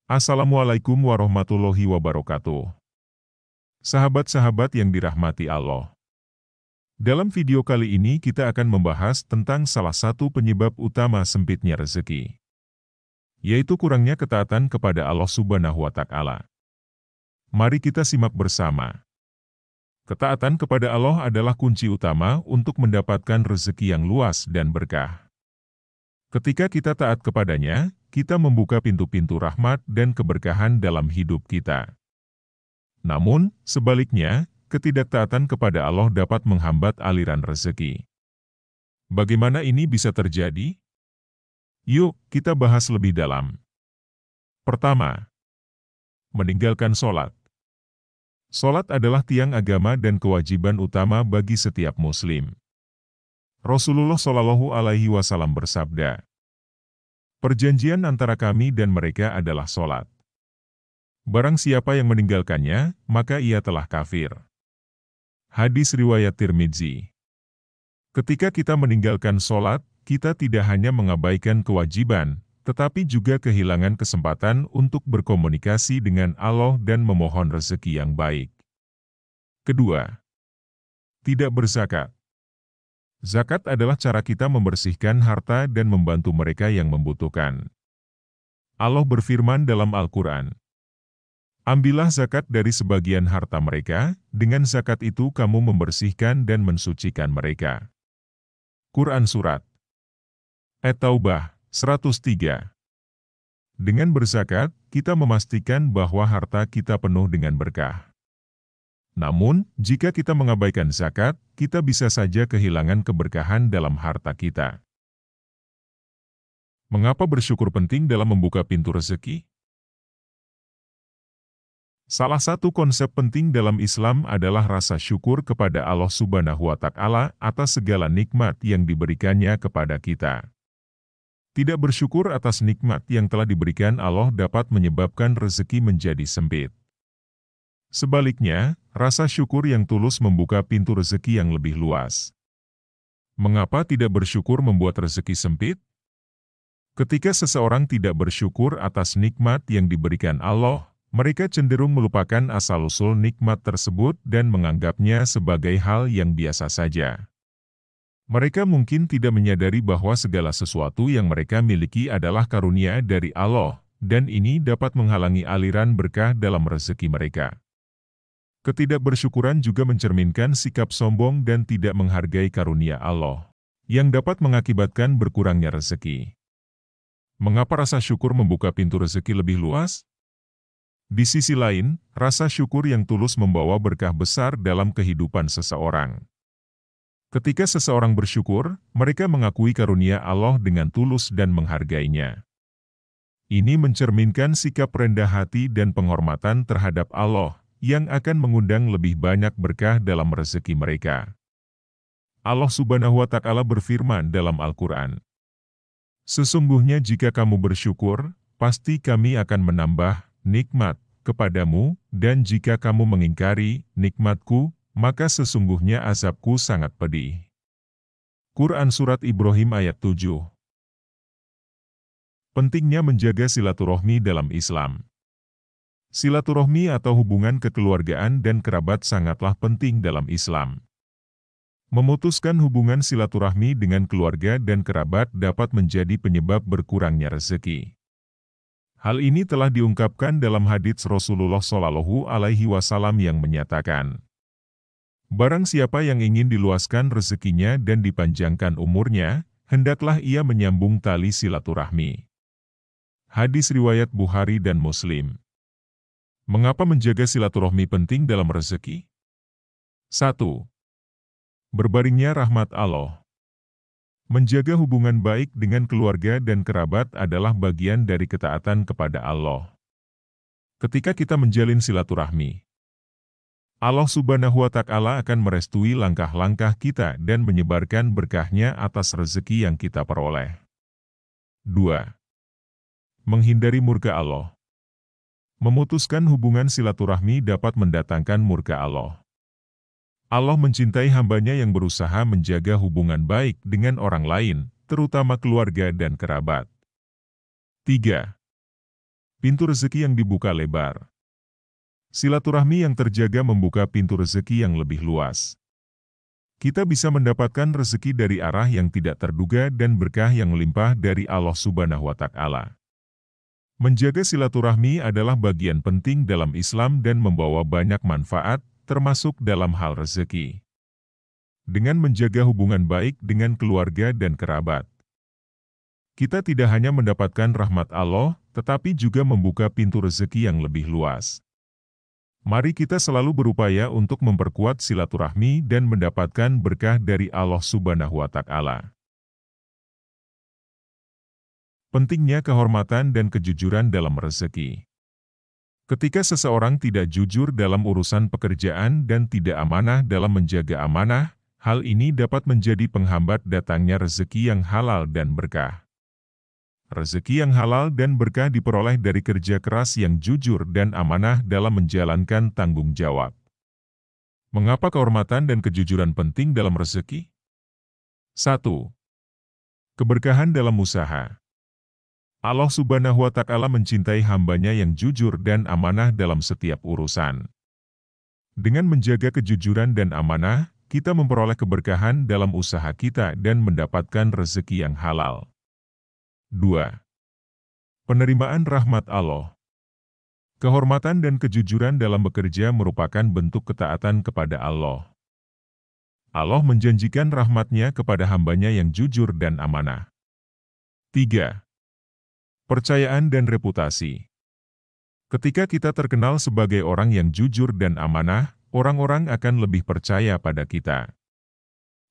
Assalamualaikum warahmatullahi wabarakatuh. Sahabat-sahabat yang dirahmati Allah. Dalam video kali ini kita akan membahas tentang salah satu penyebab utama sempitnya rezeki, yaitu kurangnya ketaatan kepada Allah Subhanahu wa Ta'ala. Mari kita simak bersama. Ketaatan kepada Allah adalah kunci utama untuk mendapatkan rezeki yang luas dan berkah. Ketika kita taat kepadanya, kita membuka pintu-pintu rahmat dan keberkahan dalam hidup kita. Namun, sebaliknya, ketidaktaatan kepada Allah dapat menghambat aliran rezeki. Bagaimana ini bisa terjadi? Yuk, kita bahas lebih dalam. Pertama, meninggalkan sholat. Sholat adalah tiang agama dan kewajiban utama bagi setiap muslim. Rasulullah Shallallahu Alaihi Wasallam bersabda, "Perjanjian antara kami dan mereka adalah sholat. Barang siapa yang meninggalkannya, maka ia telah kafir." Hadis riwayat Tirmidzi. Ketika kita meninggalkan sholat, kita tidak hanya mengabaikan kewajiban, tetapi juga kehilangan kesempatan untuk berkomunikasi dengan Allah dan memohon rezeki yang baik. Kedua, tidak berzakat. Zakat adalah cara kita membersihkan harta dan membantu mereka yang membutuhkan. Allah berfirman dalam Al-Quran, "Ambillah zakat dari sebagian harta mereka, dengan zakat itu kamu membersihkan dan mensucikan mereka." Quran Surat At-Taubah 103. Dengan berzakat, kita memastikan bahwa harta kita penuh dengan berkah. Namun, jika kita mengabaikan zakat, kita bisa saja kehilangan keberkahan dalam harta kita. Mengapa bersyukur penting dalam membuka pintu rezeki? Salah satu konsep penting dalam Islam adalah rasa syukur kepada Allah Subhanahu wa Ta'ala atas segala nikmat yang diberikannya kepada kita. Tidak bersyukur atas nikmat yang telah diberikan Allah dapat menyebabkan rezeki menjadi sempit. Sebaliknya, rasa syukur yang tulus membuka pintu rezeki yang lebih luas. Mengapa tidak bersyukur membuat rezeki sempit? Ketika seseorang tidak bersyukur atas nikmat yang diberikan Allah, mereka cenderung melupakan asal-usul nikmat tersebut dan menganggapnya sebagai hal yang biasa saja. Mereka mungkin tidak menyadari bahwa segala sesuatu yang mereka miliki adalah karunia dari Allah, dan ini dapat menghalangi aliran berkah dalam rezeki mereka. Ketidakbersyukuran juga mencerminkan sikap sombong dan tidak menghargai karunia Allah, yang dapat mengakibatkan berkurangnya rezeki. Mengapa rasa syukur membuka pintu rezeki lebih luas? Di sisi lain, rasa syukur yang tulus membawa berkah besar dalam kehidupan seseorang. Ketika seseorang bersyukur, mereka mengakui karunia Allah dengan tulus dan menghargainya. Ini mencerminkan sikap rendah hati dan penghormatan terhadap Allah, yang akan mengundang lebih banyak berkah dalam rezeki mereka. Allah Subhanahu wa Ta'ala berfirman dalam Al-Quran, "Sesungguhnya jika kamu bersyukur, pasti kami akan menambah nikmat kepadamu, dan jika kamu mengingkari nikmatku, maka sesungguhnya azabku sangat pedih." Quran Surat Ibrahim ayat 7. Pentingnya menjaga silaturahmi dalam Islam. Silaturahmi atau hubungan kekeluargaan dan kerabat sangatlah penting dalam Islam. Memutuskan hubungan silaturahmi dengan keluarga dan kerabat dapat menjadi penyebab berkurangnya rezeki. Hal ini telah diungkapkan dalam hadits Rasulullah Shallallahu Alaihi Wasallam yang menyatakan, "Barang siapa yang ingin diluaskan rezekinya dan dipanjangkan umurnya, hendaklah ia menyambung tali silaturahmi." Hadis riwayat Bukhari dan Muslim. Mengapa menjaga silaturahmi penting dalam rezeki? 1. Berbaringnya rahmat Allah. Menjaga hubungan baik dengan keluarga dan kerabat adalah bagian dari ketaatan kepada Allah. Ketika kita menjalin silaturahmi, Allah Subhanahu wa Ta'ala akan merestui langkah-langkah kita dan menyebarkan berkahnya atas rezeki yang kita peroleh. 2. Menghindari murka Allah. Memutuskan hubungan silaturahmi dapat mendatangkan murka Allah. Allah mencintai hambanya yang berusaha menjaga hubungan baik dengan orang lain, terutama keluarga dan kerabat. 3. Pintu rezeki yang dibuka lebar. Silaturahmi yang terjaga membuka pintu rezeki yang lebih luas. Kita bisa mendapatkan rezeki dari arah yang tidak terduga dan berkah yang melimpah dari Allah Subhanahu wa Ta'ala. Menjaga silaturahmi adalah bagian penting dalam Islam dan membawa banyak manfaat, termasuk dalam hal rezeki. Dengan menjaga hubungan baik dengan keluarga dan kerabat, kita tidak hanya mendapatkan rahmat Allah, tetapi juga membuka pintu rezeki yang lebih luas. Mari kita selalu berupaya untuk memperkuat silaturahmi dan mendapatkan berkah dari Allah Subhanahu wa Ta'ala. Pentingnya kehormatan dan kejujuran dalam rezeki. Ketika seseorang tidak jujur dalam urusan pekerjaan dan tidak amanah dalam menjaga amanah, hal ini dapat menjadi penghambat datangnya rezeki yang halal dan berkah. Rezeki yang halal dan berkah diperoleh dari kerja keras yang jujur dan amanah dalam menjalankan tanggung jawab. Mengapa kehormatan dan kejujuran penting dalam rezeki? 1. Keberkahan dalam usaha. Allah Subhanahu wa Ta'ala mencintai hambanya yang jujur dan amanah dalam setiap urusan. Dengan menjaga kejujuran dan amanah, kita memperoleh keberkahan dalam usaha kita dan mendapatkan rezeki yang halal. 2. Penerimaan rahmat Allah. Kehormatan dan kejujuran dalam bekerja merupakan bentuk ketaatan kepada Allah. Allah menjanjikan rahmat-Nya kepada hambanya yang jujur dan amanah. 3. Percayaan dan reputasi. Ketika kita terkenal sebagai orang yang jujur dan amanah, orang-orang akan lebih percaya pada kita.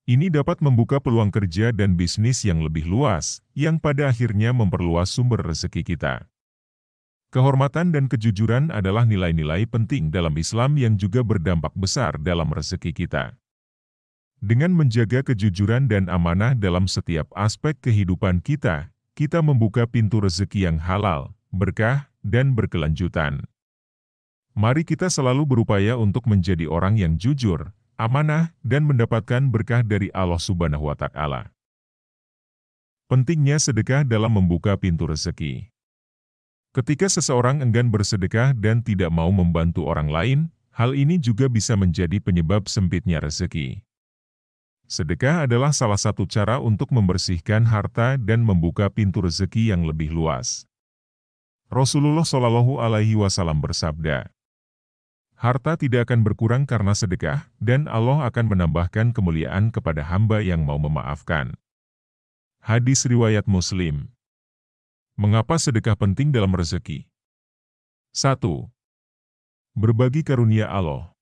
Ini dapat membuka peluang kerja dan bisnis yang lebih luas, yang pada akhirnya memperluas sumber rezeki kita. Kehormatan dan kejujuran adalah nilai-nilai penting dalam Islam yang juga berdampak besar dalam rezeki kita. Dengan menjaga kejujuran dan amanah dalam setiap aspek kehidupan kita, kita membuka pintu rezeki yang halal, berkah, dan berkelanjutan. Mari kita selalu berupaya untuk menjadi orang yang jujur, amanah, dan mendapatkan berkah dari Allah Subhanahu wa Ta'ala. Pentingnya sedekah dalam membuka pintu rezeki. Ketika seseorang enggan bersedekah dan tidak mau membantu orang lain, hal ini juga bisa menjadi penyebab sempitnya rezeki. Sedekah adalah salah satu cara untuk membersihkan harta dan membuka pintu rezeki yang lebih luas. Rasulullah Shallallahu Alaihi Wasallam bersabda, harta tidak akan berkurang karena sedekah, dan Allah akan menambahkan kemuliaan kepada hamba yang mau memaafkan. Hadis riwayat Muslim. Mengapa sedekah penting dalam rezeki? 1. Berbagi karunia Allah.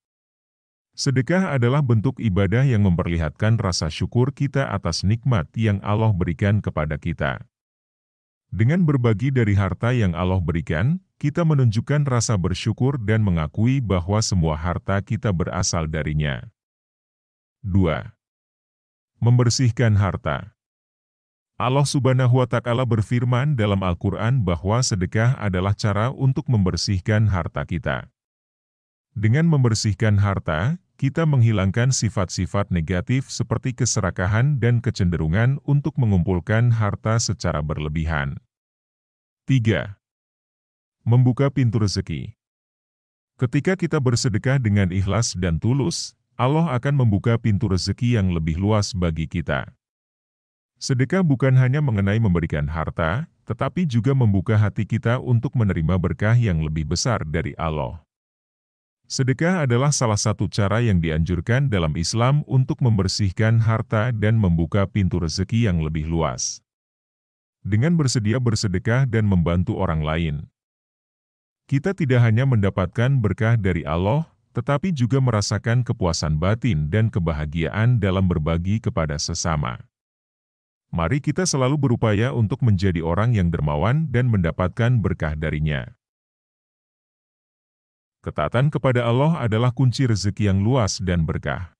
Sedekah adalah bentuk ibadah yang memperlihatkan rasa syukur kita atas nikmat yang Allah berikan kepada kita. Dengan berbagi dari harta yang Allah berikan, kita menunjukkan rasa bersyukur dan mengakui bahwa semua harta kita berasal darinya. 2. Membersihkan harta. Allah Subhanahu wa Ta'ala berfirman dalam Al-Quran bahwa sedekah adalah cara untuk membersihkan harta kita. Dengan membersihkan harta, kita menghilangkan sifat-sifat negatif seperti keserakahan dan kecenderungan untuk mengumpulkan harta secara berlebihan. 3. Membuka pintu rezeki. Ketika kita bersedekah dengan ikhlas dan tulus, Allah akan membuka pintu rezeki yang lebih luas bagi kita. Sedekah bukan hanya mengenai memberikan harta, tetapi juga membuka hati kita untuk menerima berkah yang lebih besar dari Allah. Sedekah adalah salah satu cara yang dianjurkan dalam Islam untuk membersihkan harta dan membuka pintu rezeki yang lebih luas. Dengan bersedia bersedekah dan membantu orang lain, kita tidak hanya mendapatkan berkah dari Allah, tetapi juga merasakan kepuasan batin dan kebahagiaan dalam berbagi kepada sesama. Mari kita selalu berupaya untuk menjadi orang yang dermawan dan mendapatkan berkah darinya. Ketaatan kepada Allah adalah kunci rezeki yang luas dan berkah.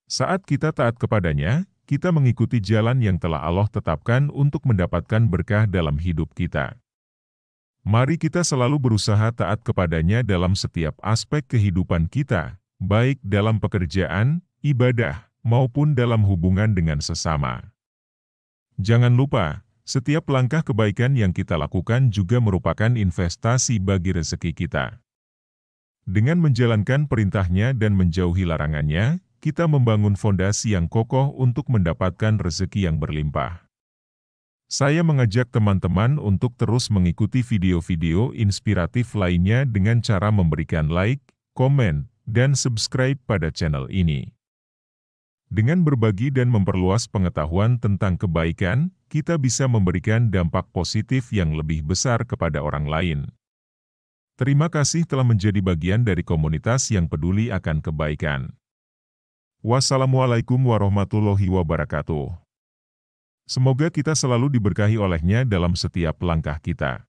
Saat kita taat kepadanya, kita mengikuti jalan yang telah Allah tetapkan untuk mendapatkan berkah dalam hidup kita. Mari kita selalu berusaha taat kepadanya dalam setiap aspek kehidupan kita, baik dalam pekerjaan, ibadah, maupun dalam hubungan dengan sesama. Jangan lupa, Setiap langkah kebaikan yang kita lakukan juga merupakan investasi bagi rezeki kita. Dengan menjalankan perintahnya dan menjauhi larangannya, kita membangun fondasi yang kokoh untuk mendapatkan rezeki yang berlimpah. Saya mengajak teman-teman untuk terus mengikuti video-video inspiratif lainnya dengan cara memberikan like, komen, dan subscribe pada channel ini. Dengan berbagi dan memperluas pengetahuan tentang kebaikan, kita bisa memberikan dampak positif yang lebih besar kepada orang lain. Terima kasih telah menjadi bagian dari komunitas yang peduli akan kebaikan. Wassalamualaikum warahmatullahi wabarakatuh. Semoga kita selalu diberkahi olehnya dalam setiap langkah kita.